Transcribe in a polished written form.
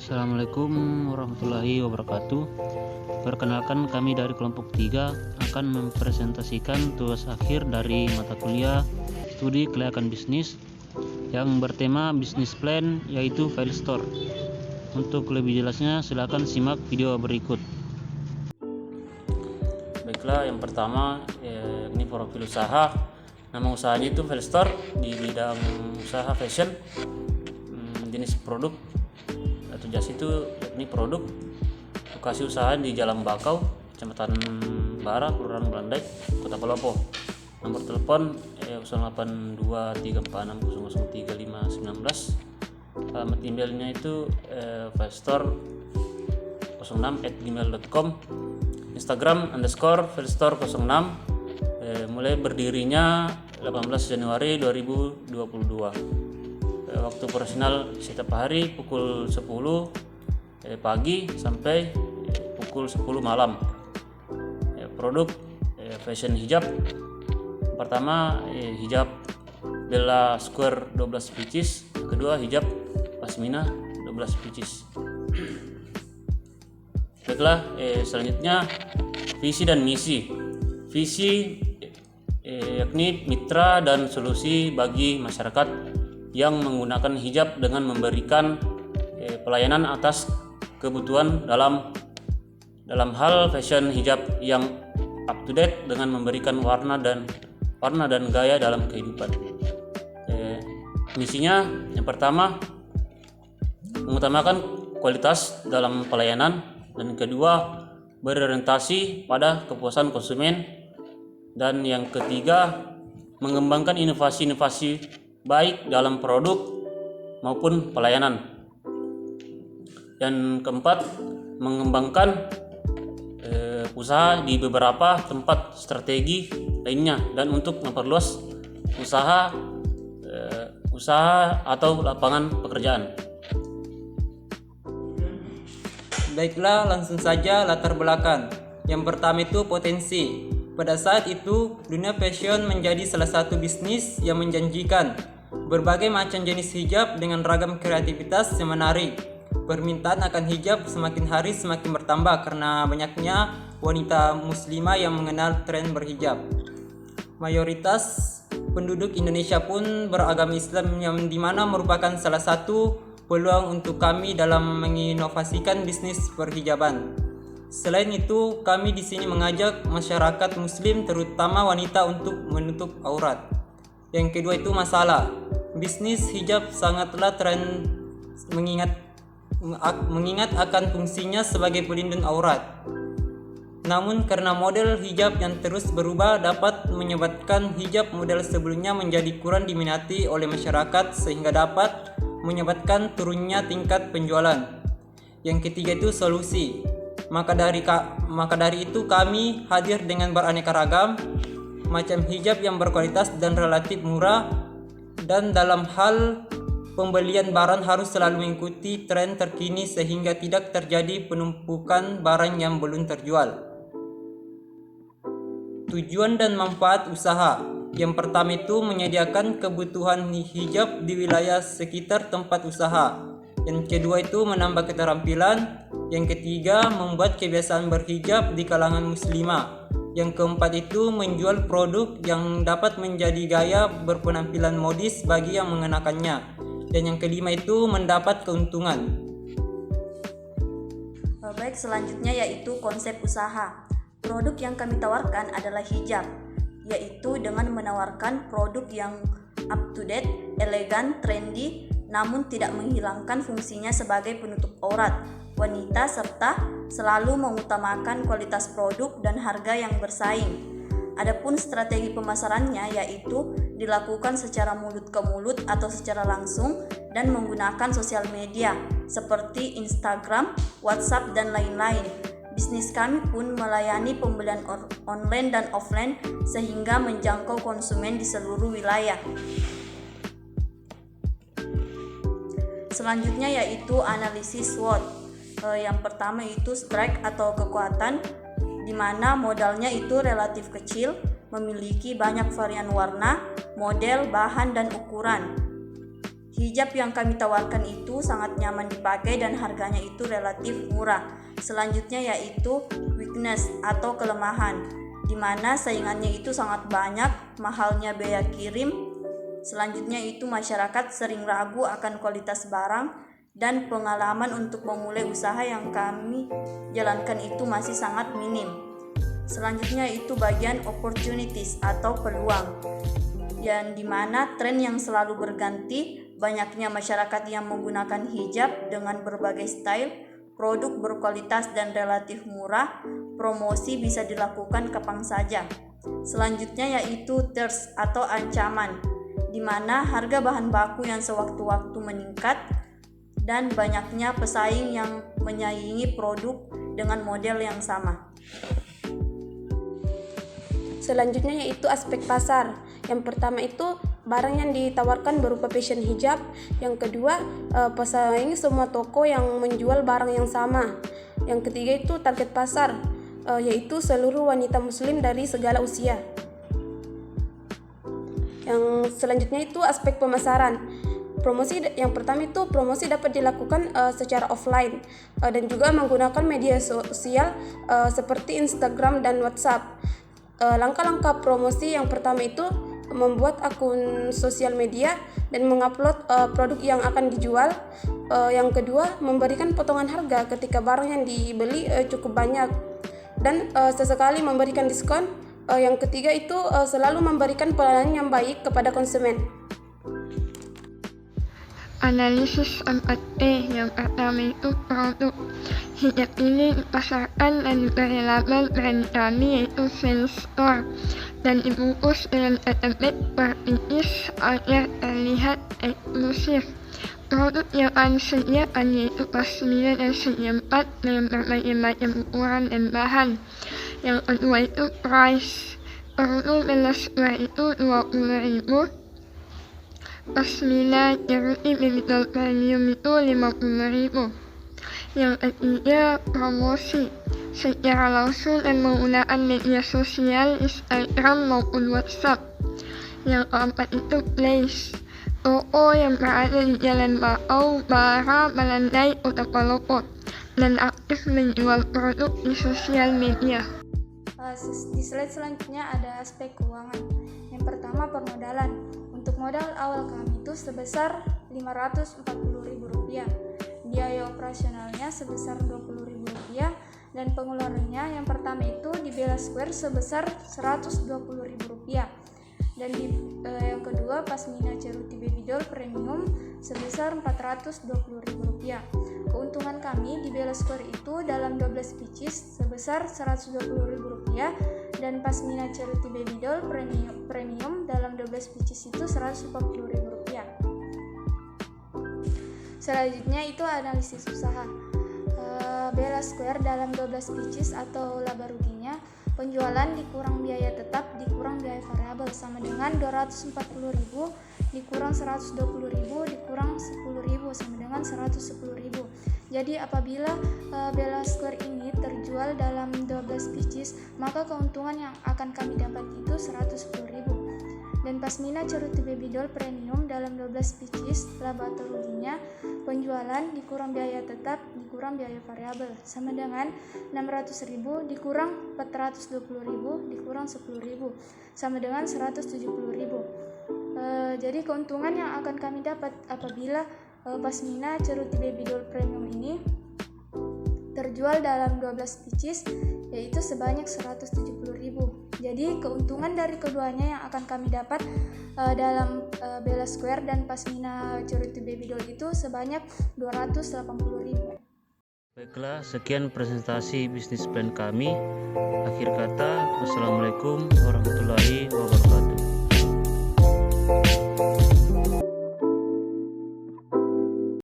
Assalamualaikum warahmatullahi wabarakatuh. Perkenalkan, kami dari kelompok 3 akan mempresentasikan tugas akhir dari mata kuliah studi kelayakan bisnis yang bertema Business Plan, yaitu File Store. Untuk lebih jelasnya silakan simak video berikut. Baiklah, yang pertama ini profil usaha. Nama usahanya itu File Store, di bidang usaha fashion. Jenis produk atau jas itu ini produk. Lokasi usaha di Jalan Bakau, Kecamatan Bara, Kelurahan Belandai, Kota Palopo. Nomor telepon 082346003519. Alamat emailnya itu filestore06@gmail.com. Instagram _filestore06. Mulai berdirinya 18 Januari 2022. Waktu operasional setiap hari pukul 10 pagi sampai pukul 10 malam. Produk fashion hijab. Pertama hijab Bella Square 12 pieces, kedua hijab Pasmina 12 pieces. Baiklah, selanjutnya visi dan misi. Visi yakni mitra dan solusi bagi masyarakat yang menggunakan hijab dengan memberikan pelayanan atas kebutuhan dalam hal fashion hijab yang up to date dengan memberikan warna dan gaya dalam kehidupan. Misinya yang pertama mengutamakan kualitas dalam pelayanan, dan kedua berorientasi pada kepuasan konsumen, dan yang ketiga mengembangkan inovasi-inovasi baik dalam produk maupun pelayanan. Dan keempat, mengembangkan usaha di beberapa tempat strategi lainnya, dan untuk memperluas usaha atau lapangan pekerjaan. Baiklah, langsung saja latar belakang. Yang pertama itu potensi. Pada saat itu, dunia fashion menjadi salah satu bisnis yang menjanjikan. Berbagai macam jenis hijab dengan ragam kreativitas yang menarik. Permintaan akan hijab semakin hari semakin bertambah karena banyaknya wanita muslimah yang mengenal tren berhijab. Mayoritas penduduk Indonesia pun beragama Islam, yang dimana merupakan salah satu peluang untuk kami dalam menginovasikan bisnis perhijaban. Selain itu, kami di sini mengajak masyarakat muslim terutama wanita untuk menutup aurat. Yang kedua itu masalah. Bisnis hijab sangatlah tren mengingat akan fungsinya sebagai pelindung aurat. Namun karena model hijab yang terus berubah dapat menyebabkan hijab model sebelumnya menjadi kurang diminati oleh masyarakat sehingga dapat menyebabkan turunnya tingkat penjualan. Yang ketiga itu solusi. Maka dari itu kami hadir dengan beraneka ragam macam hijab yang berkualitas dan relatif murah, dan dalam hal pembelian barang harus selalu mengikuti tren terkini sehingga tidak terjadi penumpukan barang yang belum terjual. Tujuan dan manfaat usaha. Yang pertama itu menyediakan kebutuhan hijab di wilayah sekitar tempat usaha. Yang kedua itu menambah keterampilan. Yang ketiga membuat kebiasaan berhijab di kalangan muslimah. Yang keempat itu menjual produk yang dapat menjadi gaya berpenampilan modis bagi yang mengenakannya. Dan yang kelima itu mendapat keuntungan. Baik, selanjutnya yaitu konsep usaha. Produk yang kami tawarkan adalah hijab, yaitu dengan menawarkan produk yang up to date, elegan, trendy, namun tidak menghilangkan fungsinya sebagai penutup aurat wanita, serta selalu mengutamakan kualitas produk dan harga yang bersaing. Adapun strategi pemasarannya yaitu dilakukan secara mulut ke mulut atau secara langsung dan menggunakan sosial media seperti Instagram, WhatsApp, dan lain-lain. Bisnis kami pun melayani pembelian online dan offline sehingga menjangkau konsumen di seluruh wilayah. Selanjutnya yaitu analisis SWOT. Yang pertama itu strength atau kekuatan, di mana modalnya itu relatif kecil, memiliki banyak varian warna, model, bahan, dan ukuran. Hijab yang kami tawarkan itu sangat nyaman dipakai dan harganya itu relatif murah. Selanjutnya yaitu weakness atau kelemahan, di mana saingannya itu sangat banyak, mahalnya biaya kirim. Selanjutnya itu masyarakat sering ragu akan kualitas barang dan pengalaman untuk memulai usaha yang kami jalankan itu masih sangat minim. Selanjutnya itu bagian opportunities atau peluang, yang dimana tren yang selalu berganti, banyaknya masyarakat yang menggunakan hijab dengan berbagai style, produk berkualitas dan relatif murah, promosi bisa dilakukan kapan saja. Selanjutnya yaitu threats atau ancaman, di mana harga bahan baku yang sewaktu-waktu meningkat dan banyaknya pesaing yang menyaingi produk dengan model yang sama. Selanjutnya yaitu aspek pasar. Yang pertama itu barang yang ditawarkan berupa fashion hijab. Yang kedua, pesaing semua toko yang menjual barang yang sama. Yang ketiga itu target pasar, yaitu seluruh wanita muslim dari segala usia. Yang selanjutnya itu aspek pemasaran. Promosi yang pertama itu promosi dapat dilakukan secara offline dan juga menggunakan media sosial seperti Instagram dan WhatsApp. Langkah-langkah promosi yang pertama itu membuat akun sosial media dan mengupload produk yang akan dijual. Yang kedua, memberikan potongan harga ketika barang yang dibeli cukup banyak dan sesekali memberikan diskon. Yang ketiga itu selalu memberikan pelayanan yang baik kepada konsumen. Analisis 4P. Yang pertama itu produk. Hijab ini dipasarkan dan diberi label brand kami yaitu Sales Store dan dibungkus dengan etiket berpikis agar terlihat eksklusif. Produk yang akan disediakan yaitu pasmina dan segi 4 dengan berbagai macam ukuran dan bahan. Yang kedua itu price. Produk Belas Square itu 20.000. Pasmina Charity Baby Doll Premium itu 50.000. Yang ketiga, promosi secara langsung dan menggunakan media sosial Instagram maupun WhatsApp. Yang keempat itu place. Toko yang berada di Jalan Bakau, Bara, Melandai, Kota Palopo dan aktif menjual produk di sosial media. Di slide selanjutnya ada aspek keuangan. Yang pertama, permodalan. Untuk modal awal kami itu sebesar Rp540.000. Biaya operasionalnya sebesar Rp20.000 dan pengeluarannya yang pertama itu di Bella Square sebesar Rp120.000 dan yang kedua Pasmina Charity Baby Doll Premium sebesar Rp420.000. Keuntungan kami di Bella Square itu dalam 12 pieces sebesar Rp120.000 dan Pasmina Charity Baby Doll Premium dalam 12 pieces itu Rp140.000. Selanjutnya itu analisis usaha. Bella Square dalam 12 pieces atau laba ruginya, penjualan dikurang biaya tetap dikurang biaya variabel sama dengan 240.000 dikurang 120.000 dikurang 10.000 sama dengan 110.000. Jadi apabila Bella Square ini terjual dalam 12 pieces, maka keuntungan yang akan kami dapat itu 110.000. Dan Pasmina Charity Baby Doll Premium dalam 12 pieces laba atau ruginya, penjualan dikurang biaya tetap dikurang biaya variabel sama dengan 600.000 dikurang 420.000 dikurang 10.000 sama dengan 170.000. Jadi keuntungan yang akan kami dapat apabila Pasmina Charity Baby Doll Premium ini terjual dalam 12 pieces yaitu sebanyak 170.000. Jadi keuntungan dari keduanya yang akan kami dapat dalam Bella Square dan Pasmina Charity Baby Doll itu sebanyak 280.000. Baiklah, sekian presentasi bisnis plan kami. Akhir kata, wassalamualaikum warahmatullahi wabarakatuh.